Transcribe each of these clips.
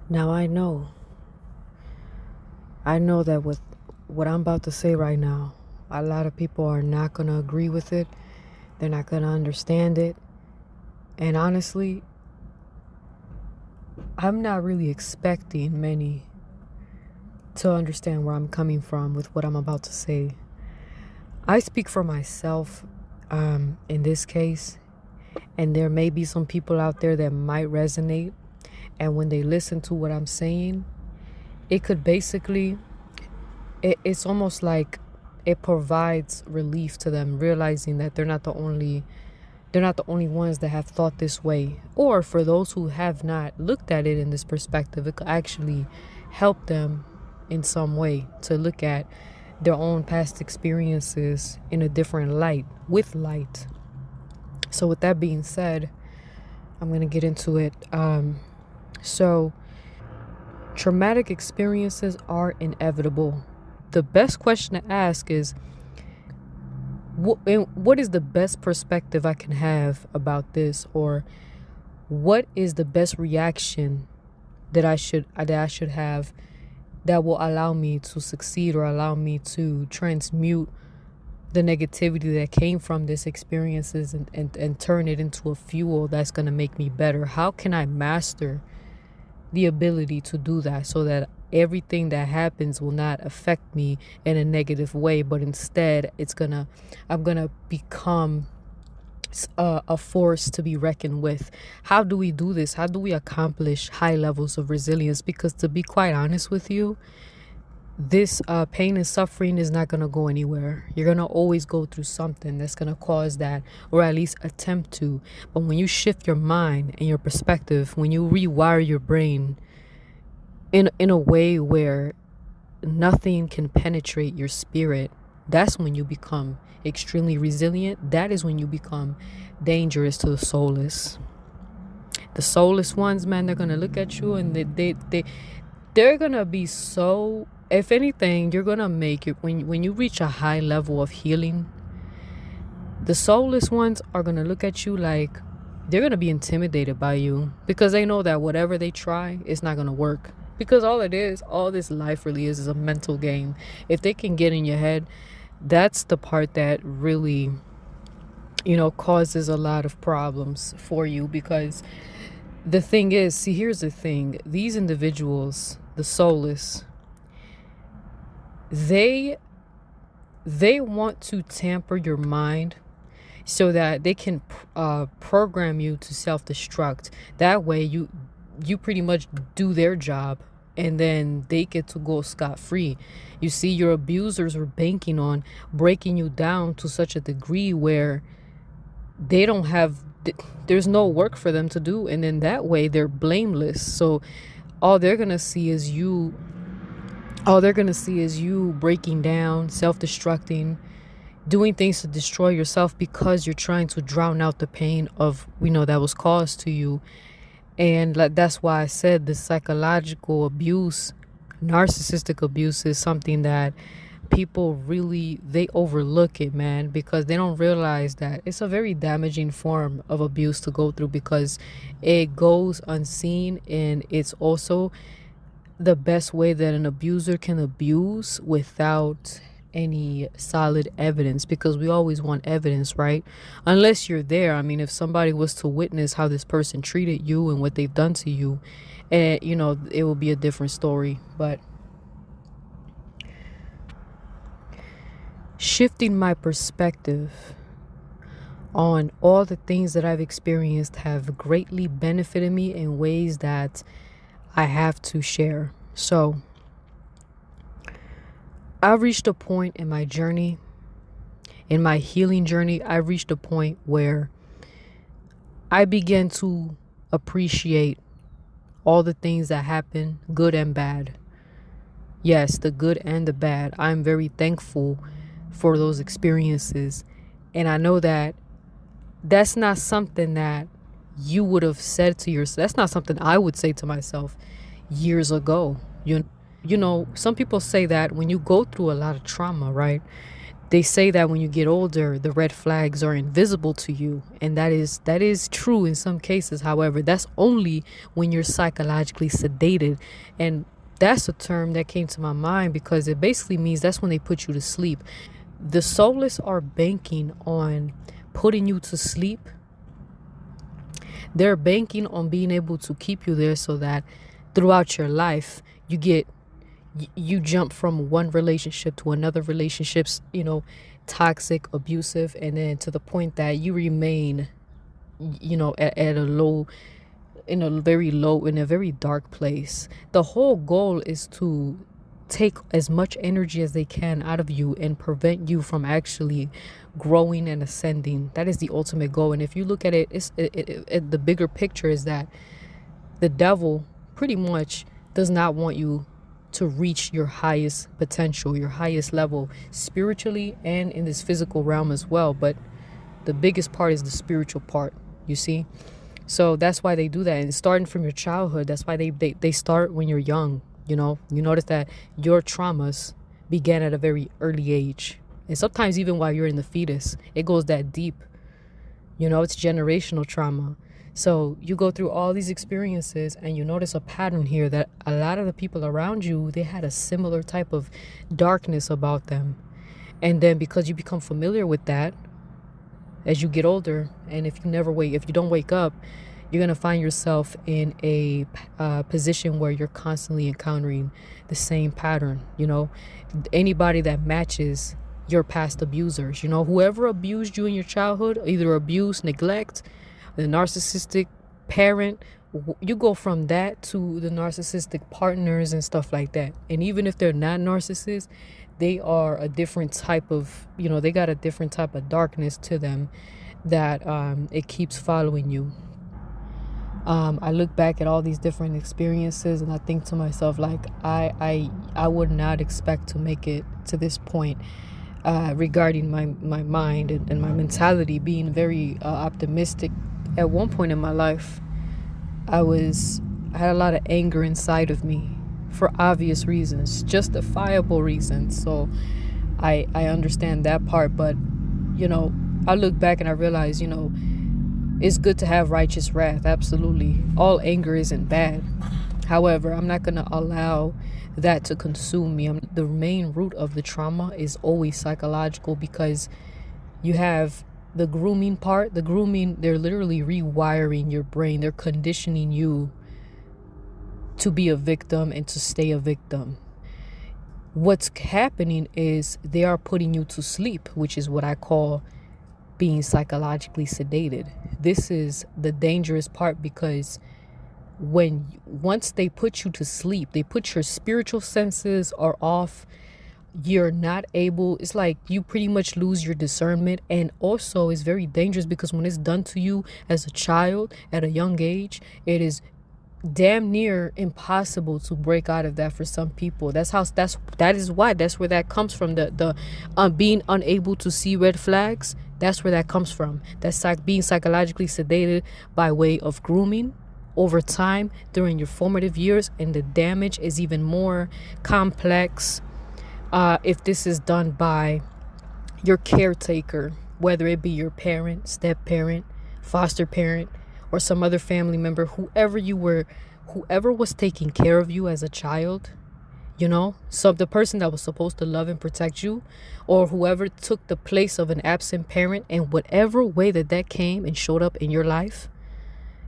Now I know that with what I'm about to say right now, a lot of people are not going to agree with it. They're not going to understand it. And honestly, I'm not really expecting many to understand where I'm coming from with what I'm about to say. I speak for myself in this case, and there may be some people out there that might resonate. And when they listen to what I'm saying, it could basically it's almost like it provides relief to them, realizing that they're not the only ones that have thought this way. Or for those who have not looked at it in this perspective, it could actually help them in some way to look at their own past experiences in a different light, with light. So with that being said, I'm going to get into it. So traumatic experiences are inevitable. The best question to ask is, what is the best perspective I can have about this, or what is the best reaction that I should have that will allow me to succeed or allow me to transmute the negativity that came from this experiences and turn it into a fuel that's going to make me better. How can I master the ability to do that so that everything that happens will not affect me in a negative way, but instead I'm gonna become a force to be reckoned with. How do we do this? How do we accomplish high levels of resilience? Because to be quite honest with you, this pain and suffering is not going to go anywhere. You're going to always go through something that's going to cause that, or at least attempt to. But when you shift your mind and your perspective, when you rewire your brain in a way where nothing can penetrate your spirit, that's when you become extremely resilient. That is when you become dangerous to the soulless. The soulless ones, man, they're going to look at you and they're going to be so, if anything, you're going to make it when you reach a high level of healing. The soulless ones are going to look at you like they're going to be intimidated by you, because they know that whatever they try, it's not going to work. Because all this life really is a mental game. If they can get in your head, that's the part that really, causes a lot of problems for you. Because the thing is, see, here's the thing. These individuals, the soulless, they want to tamper your mind so that they can program you to self-destruct. That way you pretty much do their job and then they get to go scot-free. You see, your abusers are banking on breaking you down to such a degree where there's no work for them to do, and then that way they're blameless. So all they're gonna see is you breaking down, self-destructing, doing things to destroy yourself, because you're trying to drown out the pain of that was caused to you. And that's why I said the psychological abuse, narcissistic abuse, is something that people really, they overlook it, man, because they don't realize that it's a very damaging form of abuse to go through, because it goes unseen, and it's also the best way that an abuser can abuse without any solid evidence, because we always want evidence, right? Unless you're there. I mean, if somebody was to witness how this person treated you and what they've done to you, and it will be a different story. But shifting my perspective on all the things that I've experienced have greatly benefited me in ways that I have to share. So I've reached a point in my journey, in my healing journey, I reached a point where I began to appreciate all the things that happen, good and bad. Yes, the good and the bad. I'm very thankful for those experiences. And I know that that's not something that you would have said to yourself. That's not something I would say to myself years ago. Some people say that when you go through a lot of trauma, right, They say that when you get older, the red flags are invisible to you, and that is true in some cases. However, that's only when you're psychologically sedated, and that's a term that came to my mind because it basically means that's when they put you to sleep. The soulless are banking on putting you to sleep. They're banking on being able to keep you there so that throughout your life you jump from one relationship to another relationships, toxic, abusive, and then to the point that you remain, at a low, in a very dark place. The whole goal is to take as much energy as they can out of you and prevent you from actually growing and ascending. That is the ultimate goal. And if you look at it, the bigger picture is that the devil pretty much does not want you to reach your highest potential, your highest level, spiritually and in this physical realm as well. But the biggest part is the spiritual part, you see? So that's why they do that. And starting from your childhood, that's why they start when you're young. You notice that your traumas began at a very early age. And sometimes even while you're in the fetus, it goes that deep. It's generational trauma. So you go through all these experiences and you notice a pattern here that a lot of the people around you, they had a similar type of darkness about them. And then because you become familiar with that as you get older, and if you don't wake up, you're going to find yourself in a position where you're constantly encountering the same pattern. Anybody that matches your past abusers, whoever abused you in your childhood, either abuse, neglect, the narcissistic parent, you go from that to the narcissistic partners and stuff like that. And even if they're not narcissists, they are a different type of, they got a different type of darkness to them that it keeps following you. I look back at all these different experiences and I think to myself, like, I would not expect to make it to this point regarding my mind and my mentality being very optimistic. At one point in my life, I had a lot of anger inside of me for obvious reasons, justifiable reasons. So I understand that part, but I look back and I realize, it's good to have righteous wrath. Absolutely. All anger isn't bad. However, I'm not going to allow that to consume me. The main root of the trauma is always psychological because you have the grooming part. The grooming, they're literally rewiring your brain. They're conditioning you to be a victim and to stay a victim. What's happening is they are putting you to sleep, which is what I call being psychologically sedated. This is the dangerous part because once they put you to sleep, they put your spiritual senses are off. You're not able, it's like you pretty much lose your discernment. And also it's very dangerous because when it's done to you as a child at a young age, it is damn near impossible to break out of that for some people. That's where that comes from. The being unable to see red flags, that's where that comes from. That's like being psychologically sedated by way of grooming over time during your formative years, and the damage is even more complex if this is done by your caretaker, whether it be your parent, step parent, foster parent, or some other family member, whoever was taking care of you as a child, so the person that was supposed to love and protect you, or whoever took the place of an absent parent in whatever way that came and showed up in your life,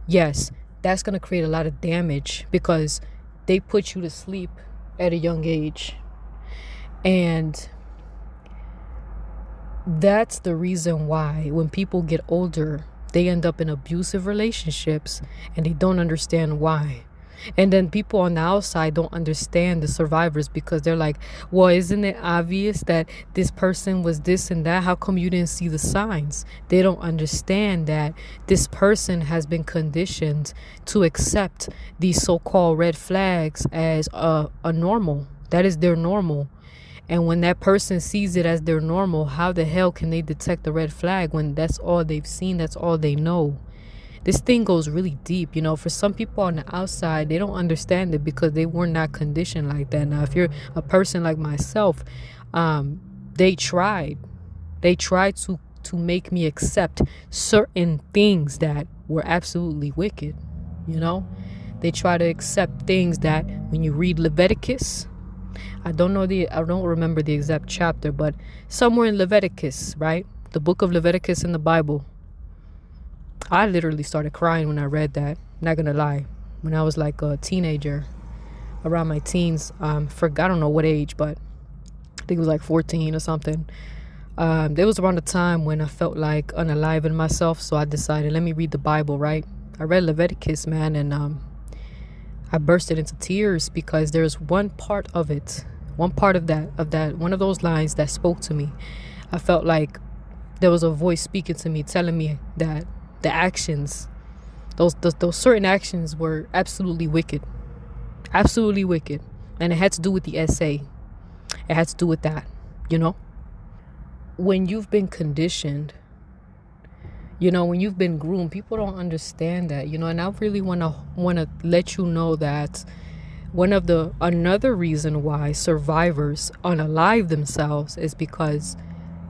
yes, that's going to create a lot of damage because they put you to sleep at a young age. And that's the reason why when people get older, they end up in abusive relationships and they don't understand why. And then people on the outside don't understand the survivors because they're like, well, isn't it obvious that this person was this and that? How come you didn't see the signs? They don't understand that this person has been conditioned to accept these so-called red flags as a normal. That is their normal. And when that person sees it as their normal, how the hell can they detect the red flag when that's all they've seen, that's all they know? This thing goes really deep. For some people on the outside, they don't understand it because they were not conditioned like that. Now, if you're a person like myself, they tried. They tried to make me accept certain things that were absolutely wicked, you know? They try to accept things that when you read Leviticus, I don't remember the exact chapter, but somewhere in Leviticus, right? The book of Leviticus in the Bible. I literally started crying when I read that. Not gonna lie. When I was like a teenager, around my teens, I don't know what age, but I think it was like 14 or something. It was around the time when I felt like unaliving myself, so I decided, let me read the Bible, right? I read Leviticus, man, and I bursted into tears because there's one part of that, one of those lines that spoke to me. I felt like there was a voice speaking to me, telling me that the actions, those certain actions were absolutely wicked, and it had to do with the essay. It had to do with that, you know. When you've been conditioned, when you've been groomed, people don't understand that, and I really want to let you know that another reason why survivors unalive themselves is because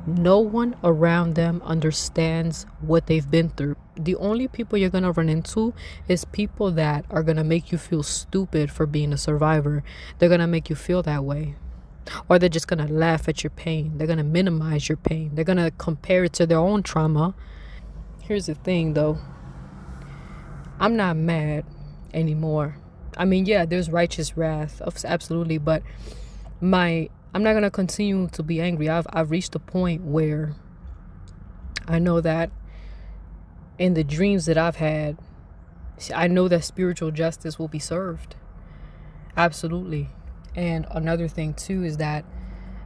no one around them understands what they've been through. The only people you're going to run into is people that are going to make you feel stupid for being a survivor. They're going to make you feel that way. Or they're just going to laugh at your pain. They're going to minimize your pain. They're going to compare it to their own trauma. Here's the thing, though. I'm not mad anymore. I mean, yeah, there's righteous wrath, absolutely, but I'm not going to continue to be angry. I've reached a point where I know that in the dreams that I've had, I know that spiritual justice will be served. Absolutely. And another thing, too, is that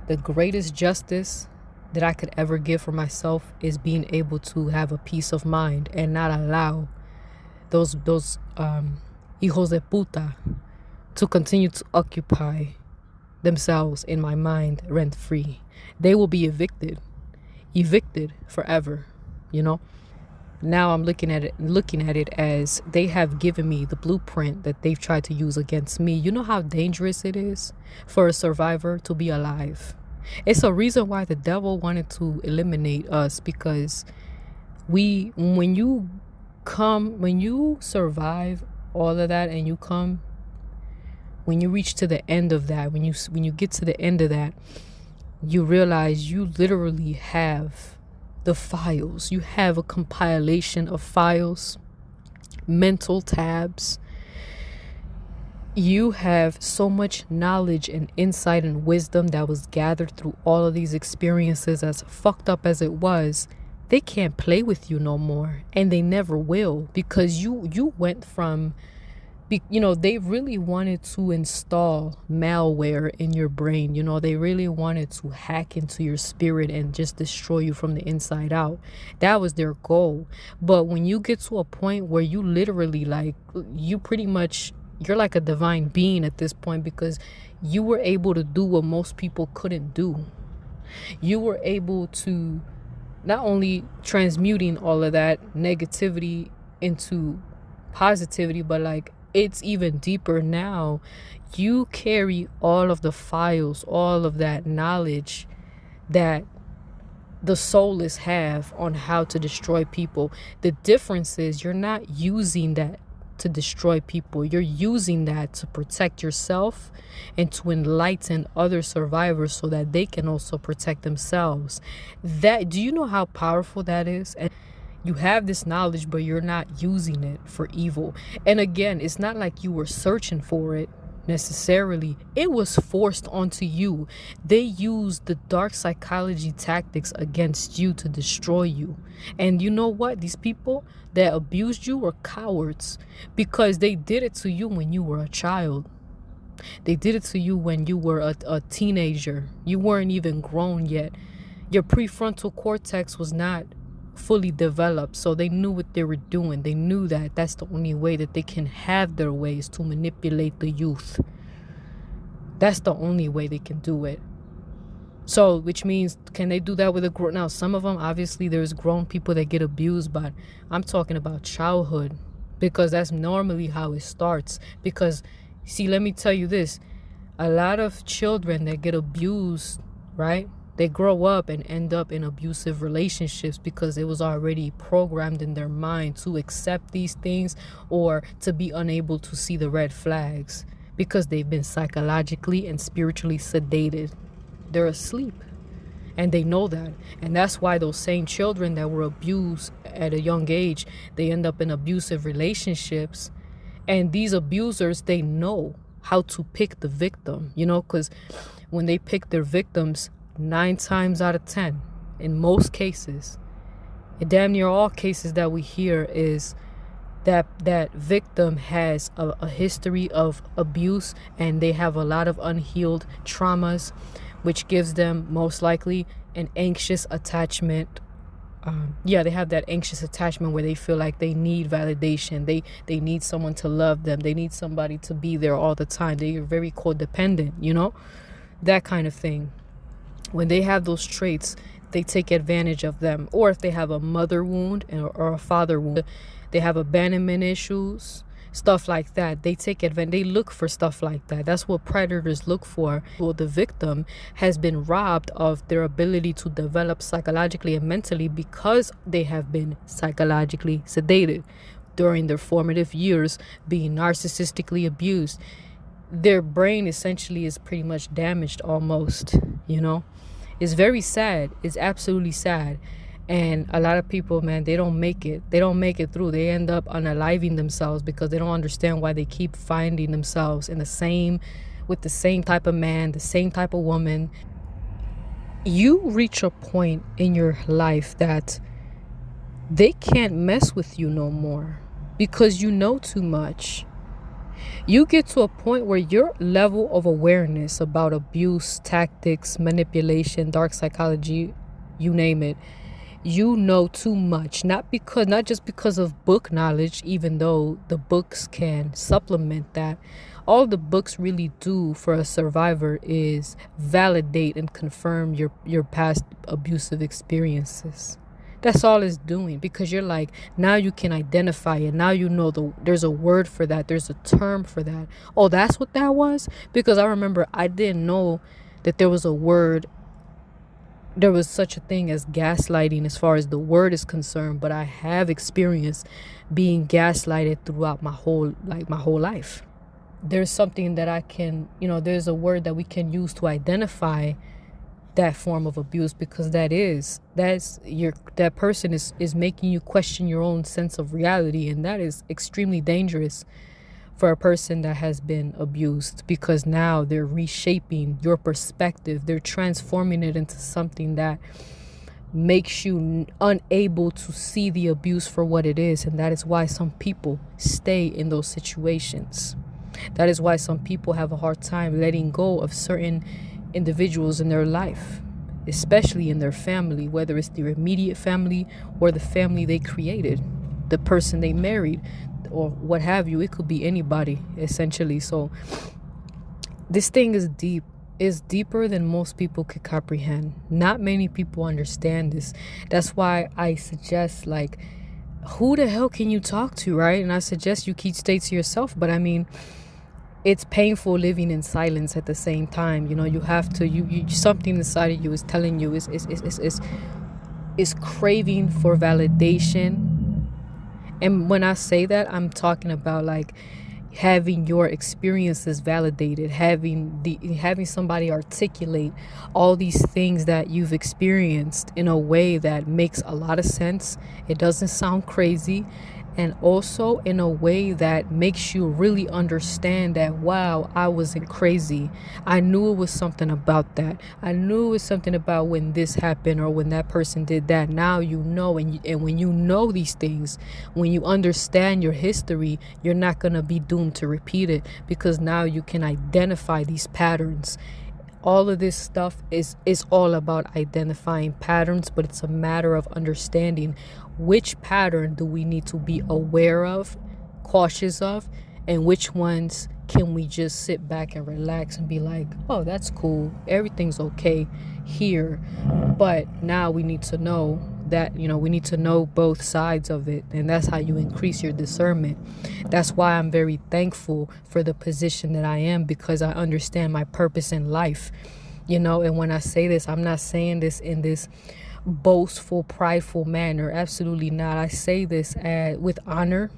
the greatest justice that I could ever give for myself is being able to have a peace of mind and not allow those hijos de puta to continue to occupy themselves in my mind rent free. They will be evicted forever, Now I'm looking at it as they have given me the blueprint that they've tried to use against me. You know how dangerous it is for a survivor to be alive. It's a reason why the devil wanted to eliminate us, because when you survive all of that, and when you reach to the end of that, when you get to the end of that, you realize you literally have the files. You have a compilation of files, mental tabs. You have so much knowledge and insight and wisdom that was gathered through all of these experiences, as fucked up as it was. They can't play with you no more, and they never will, because you went from, they really wanted to install malware in your brain. They really wanted to hack into your spirit and just destroy you from the inside out. That was their goal. But when you get to a point where you literally, you're like a divine being at this point, because you were able to do what most people couldn't do. You were able to not only transmuting all of that negativity into positivity, but it's even deeper now. You carry all of the files, all of that knowledge that the soulless have on how to destroy people. The difference is you're not using that to destroy people. You're using that to protect yourself and to enlighten other survivors so that they can also protect themselves. Do you know how powerful that is? And you have this knowledge, but you're not using it for evil. And again, it's not like you were searching for it necessarily. It was forced onto you. They used the dark psychology tactics against you to destroy you. And you know what? These people that abused you were cowards, because they did it to you when you were a child. They did it to you when you were a teenager. You weren't even grown yet. Your prefrontal cortex was not fully developed, so they knew what they were doing. They knew that that's the only way that they can have their ways to manipulate the youth. That's the only way they can do it. So, which means, can they do that with a grown? Now, some of them, obviously, there's grown people that get abused, but I'm talking about childhood, because that's normally how it starts. Because, see, let me tell you this: a lot of children that get abused, right? They grow up and end up in abusive relationships because it was already programmed in their mind to accept these things or to be unable to see the red flags because they've been psychologically and spiritually sedated. They're asleep. And they know that. And that's why those same children that were abused at a young age, they end up in abusive relationships. And these abusers, they know how to pick the victim, because when they pick their victims, 9 times out of 10, in most cases, in damn near all cases that we hear, is that victim has a history of abuse and they have a lot of unhealed traumas, which gives them most likely an anxious attachment. They have that anxious attachment where they feel like they need validation. They need someone to love them. They need somebody to be there all the time. They are very codependent, that kind of thing. When they have those traits, they take advantage of them. Or if they have a mother wound or a father wound, they have abandonment issues, stuff like that. They take advantage. They look for stuff like that. That's what predators look for. Well, the victim has been robbed of their ability to develop psychologically and mentally because they have been psychologically sedated during their formative years, being narcissistically abused. Their brain essentially is pretty much damaged almost, It's very sad. It's absolutely sad. And a lot of people, man, they don't make it. They don't make it through. They end up unaliving themselves because they don't understand why they keep finding themselves with the same type of man, the same type of woman. You reach a point in your life that they can't mess with you no more because you know too much. You get to a point where your level of awareness about abuse, tactics, manipulation, dark psychology, you name it, you know too much. Not just because of book knowledge, even though the books can supplement that. All the books really do for a survivor is validate and confirm your past abusive experiences. That's all it's doing, because you're like, now you can identify it. Now you know there's a word for that. There's a term for that. Oh, that's what that was? Because I remember I didn't know that there was a word. There was such a thing as gaslighting as far as the word is concerned, but I have experienced being gaslighted throughout my whole life. There's something that I can, there's a word that we can use to identify that form of abuse, because that person is making you question your own sense of reality, and that is extremely dangerous for a person that has been abused, because now they're reshaping your perspective. They're transforming it into something that makes you unable to see the abuse for what it is. And that is why some people stay in those situations. That is why some people have a hard time letting go of certain individuals in their life, especially in their family, whether it's their immediate family or the family they created, the person they married, or what have you. It could be anybody, essentially. So this thing is deep. It's deeper than most people could comprehend. Not many people understand this. That's why I suggest, who the hell can you talk to, right? And I suggest you stay to yourself. But I mean, it's painful living in silence at the same time. You have to, you something inside of you is telling you is craving for validation. And when I say that, I'm talking about having your experiences validated, having somebody articulate all these things that you've experienced in a way that makes a lot of sense. It doesn't sound crazy. And also in a way that makes you really understand that, wow, I wasn't crazy. I knew it was something about that. I knew it was something about when this happened or when that person did that. Now you know, and when you know these things, when you understand your history, you're not going to be doomed to repeat it, because now you can identify these patterns. All of this stuff is all about identifying patterns, but it's a matter of understanding which pattern do we need to be aware of, cautious of, and which ones can we just sit back and relax and be like, oh, that's cool, everything's okay here. But now we need to know that, we need to know both sides of it, and that's how you increase your discernment. That's why I'm very thankful for the position that I am, because I understand my purpose in life. And when I say this, I'm not saying this in this boastful, prideful manner. Absolutely not. I say this with honor.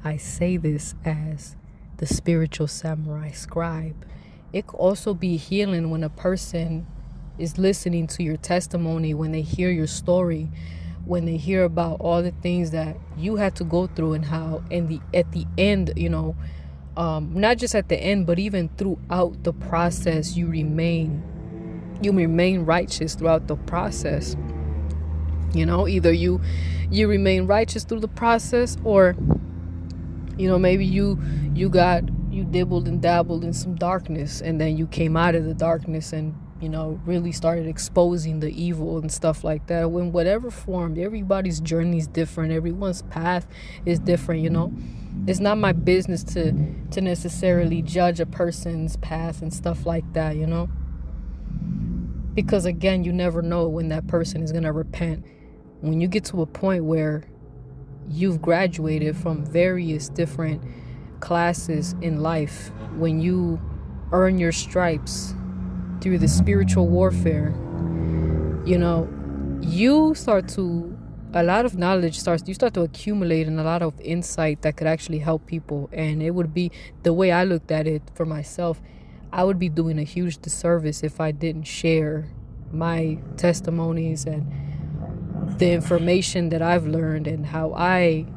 I say this as the spiritual samurai scribe. It could also be healing when a person is listening to your testimony, when they hear your story, when they hear about all the things that you had to go through, and how at the end, not just at the end, but even throughout the process, you remain righteous throughout the process. Either you remain righteous through the process, or maybe you dibbled and dabbled in some darkness, and then you came out of the darkness and really started exposing the evil and stuff like that. In whatever form, everybody's journey is different, everyone's path is different. It's not my business to necessarily judge a person's path and stuff like that, because again, you never know when that person is going to repent. When you get to a point where you've graduated from various different classes in life, when you earn your stripes through the spiritual warfare, you start to accumulate, and a lot of insight that could actually help people. And it would be, the way I looked at it for myself, I would be doing a huge disservice if I didn't share my testimonies and the information that I've learned, and how I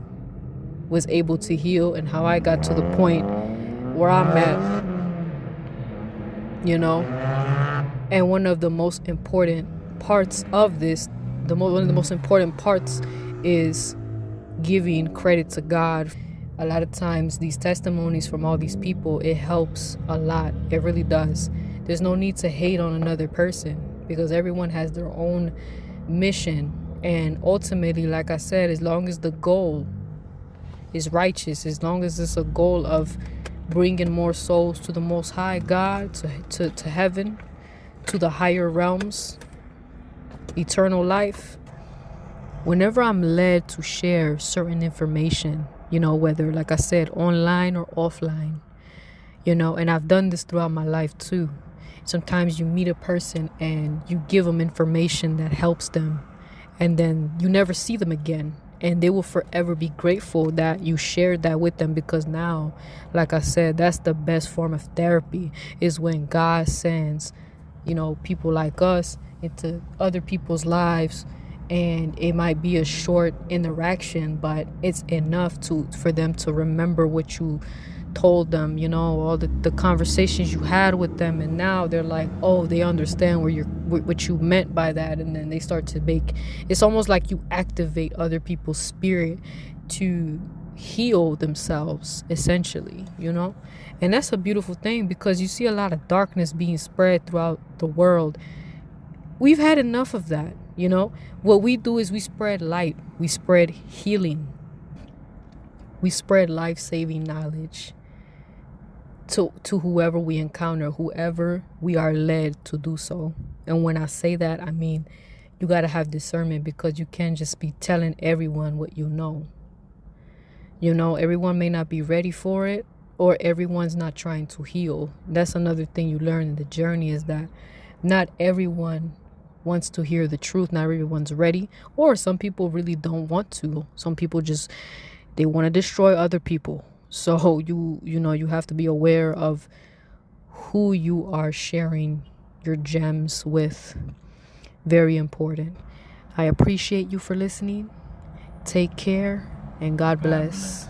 was able to heal, and how I got to the point where I'm at, And one of the most important parts of this, one of the most important parts, is giving credit to God. A lot of times these testimonies from all these people, it helps a lot. It really does. There's no need to hate on another person, because everyone has their own mission. And ultimately, like I said, as long as the goal is righteous, as long as it's a goal of bringing more souls to the Most High God, to heaven, to the higher realms, eternal life. Whenever I'm led to share certain information, whether, like I said, online or offline, and I've done this throughout my life too. Sometimes you meet a person and you give them information that helps them, and then you never see them again. And they will forever be grateful that you shared that with them, because now, like I said, that's the best form of therapy, is when God sends, people like us into other people's lives. And it might be a short interaction, but it's enough for them to remember what you told them, all the conversations you had with them. And now they're like, oh, they understand what you meant by that. And then they start to it's almost like you activate other people's spirit to heal themselves, essentially, And that's a beautiful thing, because you see a lot of darkness being spread throughout the world. We've had enough of that, What we do is we spread light, we spread healing, we spread life-saving knowledge to whoever we encounter, whoever we are led to do so. And when I say that, I mean, you got to have discernment, because you can't just be telling everyone what you know. Everyone may not be ready for it, or everyone's not trying to heal. That's another thing you learn in the journey, is that not everyone wants to hear the truth. Not everyone's ready, or some people really don't want to. Some people they want to destroy other people. So you have to be aware of who you are sharing your gems with. Very important. I appreciate you for listening. Take care, and God bless.